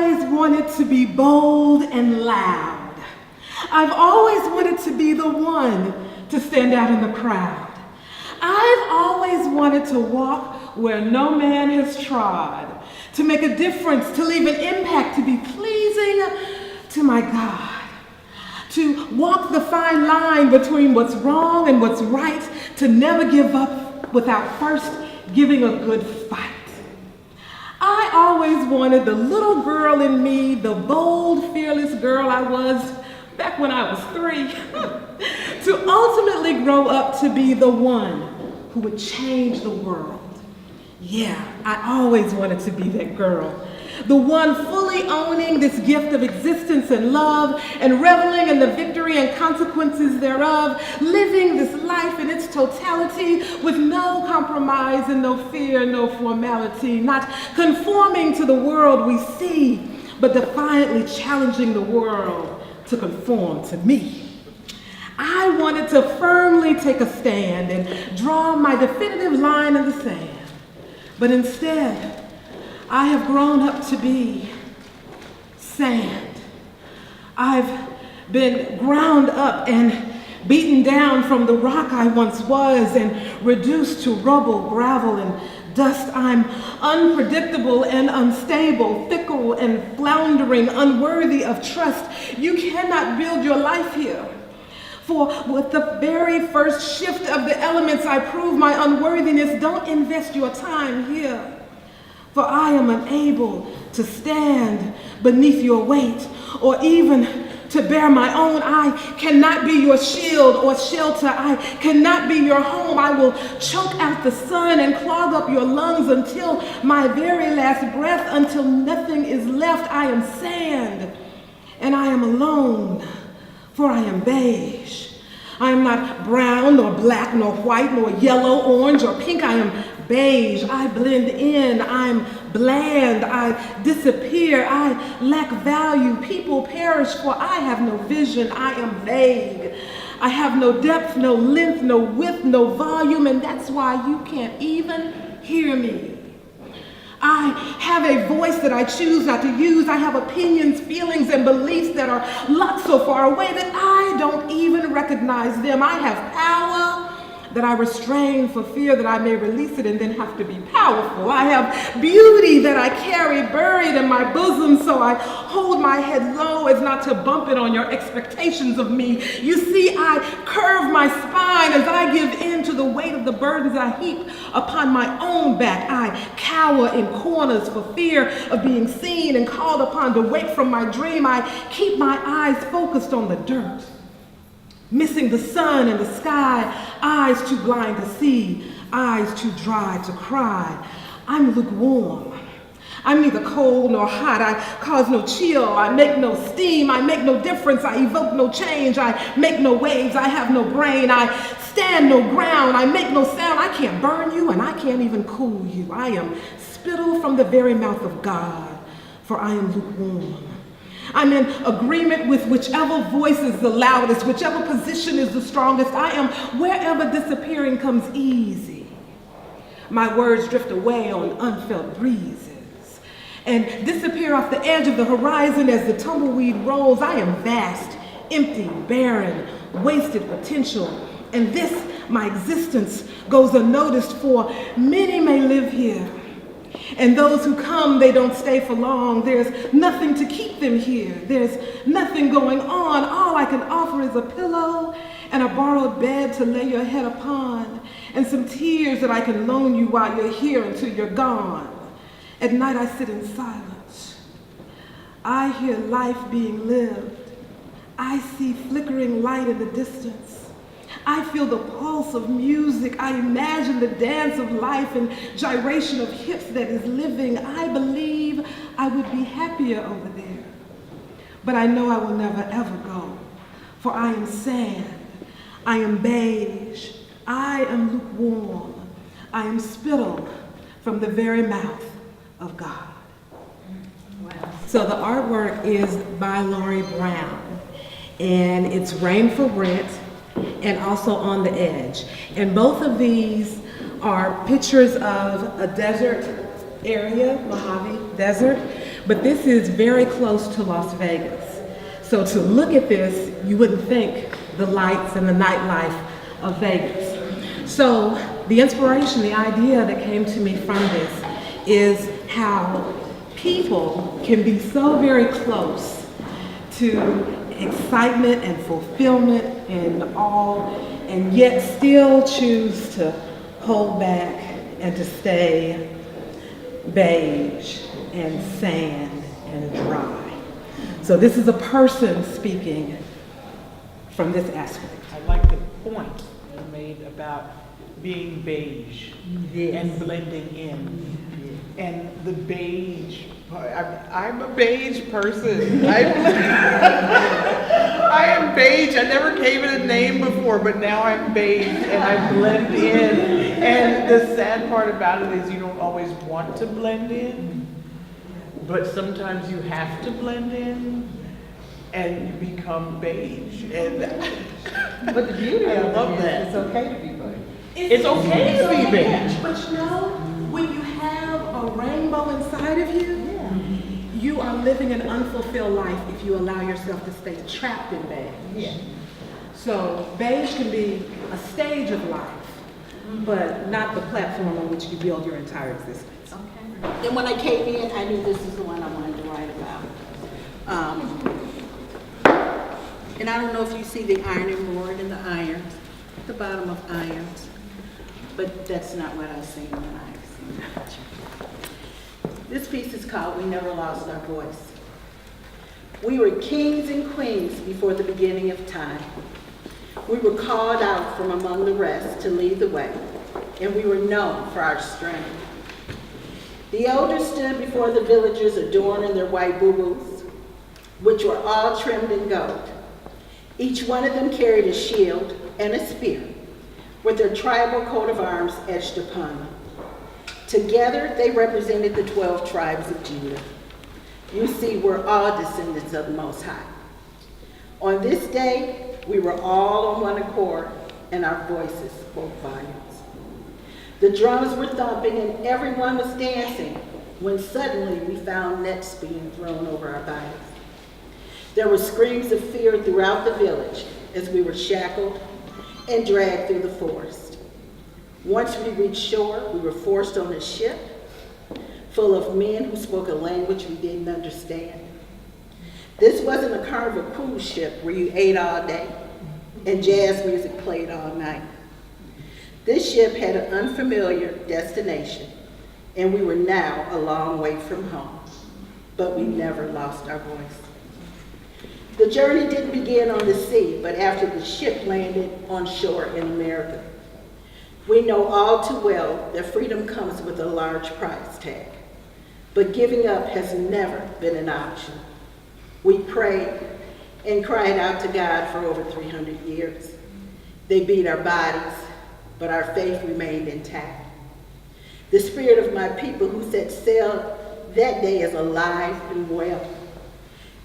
always wanted to be bold and loud. I've always wanted to be the one to stand out in the crowd. I've always wanted to walk where no man has trod, to make a difference, to leave an impact, to be pleasing to my God, to walk the fine line between what's wrong and what's right, to never give up without first giving a good fight. I always wanted the little girl in me, the bold, fearless girl I was back when I was 3, to ultimately grow up to be the one who would change the world. Yeah, I always wanted to be that girl. The one fully owning this gift of existence and love and reveling in the victory and consequences thereof, living this life in its totality with no compromise and no fear, no formality, not conforming to the world we see, but defiantly challenging the world to conform to me. I wanted to firmly take a stand and draw my definitive line in the sand, but instead, I have grown up to be sand. I've been ground up and beaten down from the rock I once was and reduced to rubble, gravel, and dust. I'm unpredictable and unstable, fickle and floundering, unworthy of trust. You cannot build your life here. For with the very first shift of the elements, I prove my unworthiness. Don't invest your time here. For I am unable to stand beneath your weight or even to bear my own. I cannot be your shield or shelter. I cannot be your home. I will choke out the sun and clog up your lungs until my very last breath, until nothing is left. I am sand and I am alone, for I am beige. I am not brown nor black nor white nor yellow, orange or pink. I am beige. I blend in. I'm bland. I disappear. I lack value. People perish, for I have no vision. I am vague. I have no depth, no length, no width, no volume, and that's why you can't even hear me. I have a voice that I choose not to use. I have opinions, feelings, and beliefs that are locked so far away that I don't even recognize them. I have power that I restrain for fear that I may release it and then have to be powerful. I have beauty that I carry buried in my bosom, so I hold my head low as not to bump it on your expectations of me. You see, I curve my spine as I give in to the weight of the burdens I heap upon my own back. I cower in corners for fear of being seen and called upon to wake from my dream. I keep my eyes focused on the dirt, missing the sun and the sky, eyes too blind to see, eyes too dry to cry. I'm lukewarm. I'm neither cold nor hot. I cause no chill. I make no steam. I make no difference. I evoke no change. I make no waves. I have no brain. I stand no ground. I make no sound. I can't burn you and I can't even cool you. I am spittle from the very mouth of God, for I am lukewarm. I'm in agreement with whichever voice is the loudest, whichever position is the strongest. I am wherever disappearing comes easy. My words drift away on unfelt breezes and disappear off the edge of the horizon as the tumbleweed rolls. I am vast, empty, barren, wasted potential. And this, my existence, goes unnoticed, for many may live here. And those who come, they don't stay for long. There's nothing to keep them here. There's nothing going on. All I can offer is a pillow and a borrowed bed to lay your head upon, and some tears that I can loan you while you're here until you're gone. At night I sit in silence. I hear life being lived. I see flickering light in the distance. I feel the pulse of music. I imagine the dance of life and gyration of hips that is living. I believe I would be happier over there. But I know I will never ever go, for I am sand. I am beige. I am lukewarm. I am spittle from the very mouth of God. Wow. So the artwork is by Lori Brown, and it's Rain for Rent and also On the Edge. And both of these are pictures of a desert area, Mojave Desert, but this is very close to Las Vegas. So to look at this, you wouldn't think the lights and the nightlife of Vegas. So the inspiration, the idea that came to me from this is how people can be so very close to excitement and fulfillment and all, and yet still choose to hold back and to stay beige and sand and dry. So this is a person speaking from this aspect. I like the point you made about being beige and blending in. And the beige, I'm a beige person. I am beige. I never gave it a name before, but now I'm beige and I blend in. And the sad part about it is you don't always want to blend in, but sometimes you have to blend in and you become beige. And But the beauty I of love it is that. it's okay to be beige. It's okay to be beige. But you know, when you have a rainbow inside of you, you are living an unfulfilled life if you allow yourself to stay trapped in beige. Yeah. So beige can be a stage of life, but not the platform on which you build your entire existence. Okay. And when I came in, I knew this is the one I wanted to write about. And I don't know if you see the ironing board and the irons, the bottom of irons, but that's not what I seen when I seen the picture. This piece is called We Never Lost Our Voice. We were kings and queens before the beginning of time. We were called out from among the rest to lead the way, and we were known for our strength. The elders stood before the villagers adorned in their white boo-boos, which were all trimmed in gold. Each one of them carried a shield and a spear, with their tribal coat of arms etched upon them. Together, they represented the 12 tribes of Judah. You see, we're all descendants of the Most High. On this day, we were all on one accord, and our voices spoke volumes. The drums were thumping, and everyone was dancing, when suddenly we found nets being thrown over our bodies. There were screams of fear throughout the village as we were shackled and dragged through the forest. Once we reached shore, we were forced on a ship full of men who spoke a language we didn't understand. This wasn't a Carnival cruise ship where you ate all day and jazz music played all night. This ship had an unfamiliar destination, and we were now a long way from home, but we never lost our voice. The journey didn't begin on the sea, but after the ship landed on shore in America. We know all too well that freedom comes with a large price tag, but giving up has never been an option. We prayed and cried out to God for over 300 years. They beat our bodies, but our faith remained intact. The spirit of my people who set sail that day is alive and well.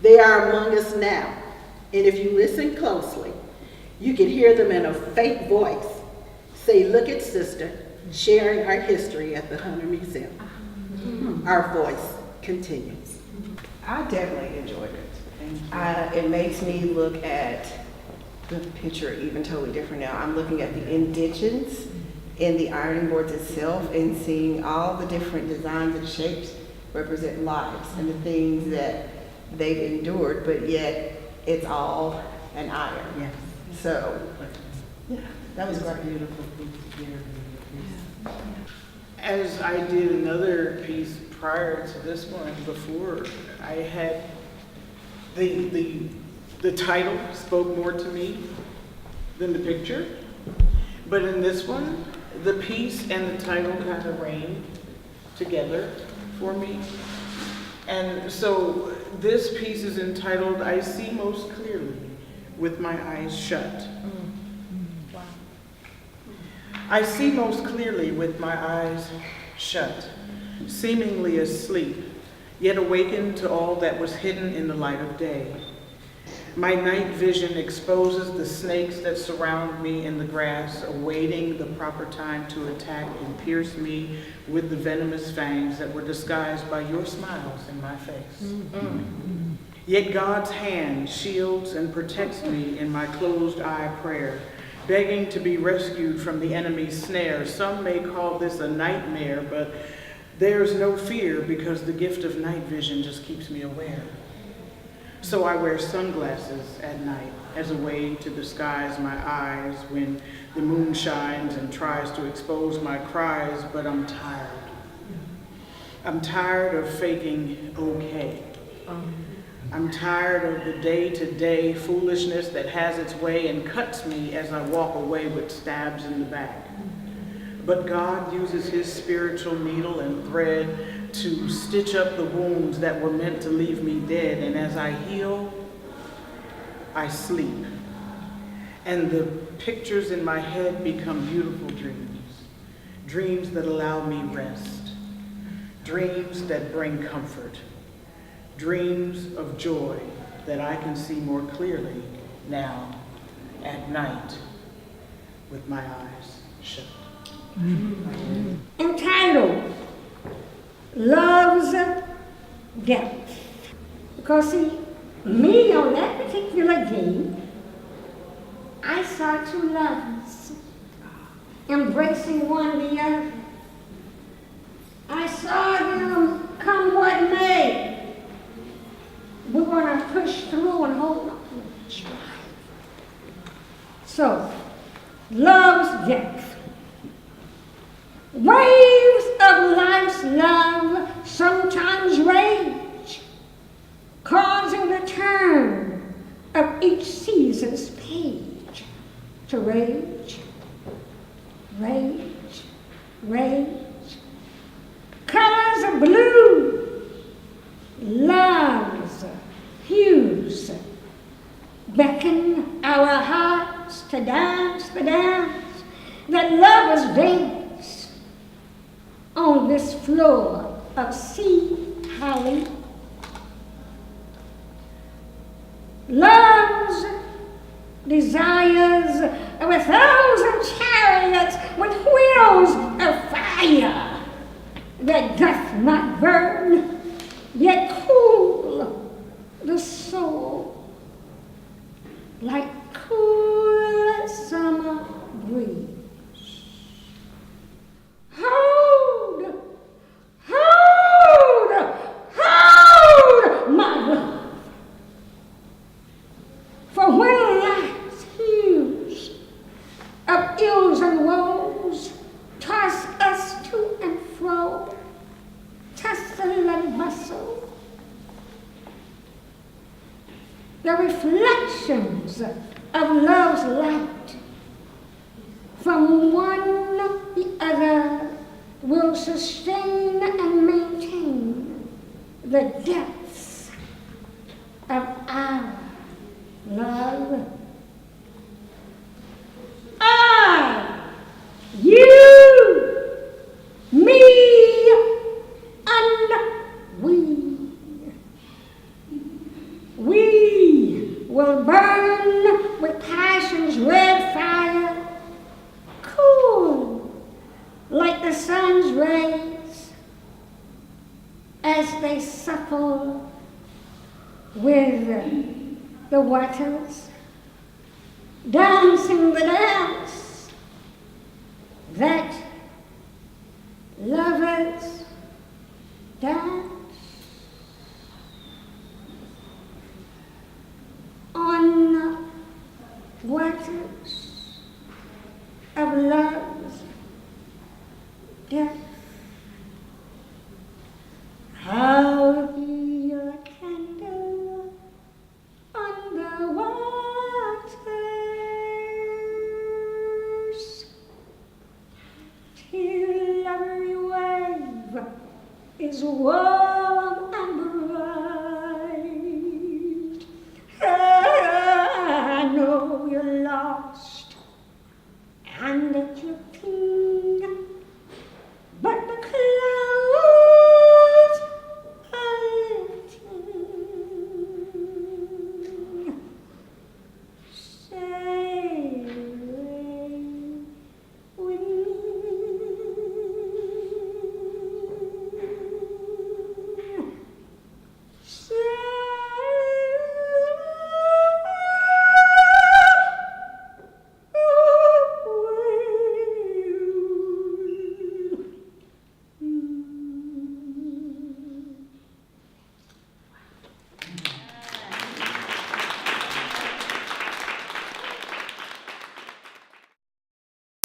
They are among us now, and if you listen closely, you can hear them in a fake voice say, "Look at sister, sharing our history at the Hunter Museum." Our voice continues. I definitely enjoyed it. It makes me look at the picture even totally different now. I'm looking at the indentions in the ironing boards itself and seeing all the different designs and shapes represent lives and the things that they've endured, but yet it's all an iron. Yes. So, yeah, that was great. Beautiful. As I did another piece prior to this one before, I had the title spoke more to me than the picture. But in this one, the piece and the title kind of reigned together for me. And so this piece is entitled, I See Most Clearly with My Eyes Shut. Wow. I see most clearly with my eyes shut, seemingly asleep, yet awakened to all that was hidden in the light of day. My night vision exposes the snakes that surround me in the grass, awaiting the proper time to attack and pierce me with the venomous fangs that were disguised by your smiles in my face. Yet God's hand shields and protects me in my closed-eye prayer, begging to be rescued from the enemy's snare. Some may call this a nightmare, but there's no fear because the gift of night vision just keeps me aware. So I wear sunglasses at night as a way to disguise my eyes when the moon shines and tries to expose my cries, but I'm tired. I'm tired of faking okay. I'm tired of the day-to-day foolishness that has its way and cuts me as I walk away with stabs in the back. But God uses his spiritual needle and thread to stitch up the wounds that were meant to leave me dead. And as I heal, I sleep. And the pictures in my head become beautiful dreams. Dreams that allow me rest. Dreams that bring comfort. Dreams of joy that I can see more clearly now at night with my eyes shut. Entitled Love's Depth. Because see, me on that particular day, I saw two lovers embracing one the other. I saw them come what may. We're going to push through and hold on and strive. So, love's depth. Waves of life's love sometimes rage, causing the turn of each season's page to rage, rage, rage. Colors of blue, love's hues beckon our hearts to dance the dance that lovers dance on this floor of sea holly. Love's desires of 1,000 chariots with wheels of fire that doth not burn, yet cool the soul like cool summer breeze. Hold, hold, hold, my love. For when life's hues of ills and woes toss us to and fro, tussle and bustle, the reflections of love's light from one the other will sustain and maintain the depths of our love. I, you, me, and we will burn with passion's red fire, cool like the sun's rays as they supple with the waters, dancing the dance that lovers dance on waters of love's depth. I'll be a candle on the waters till every wave is woven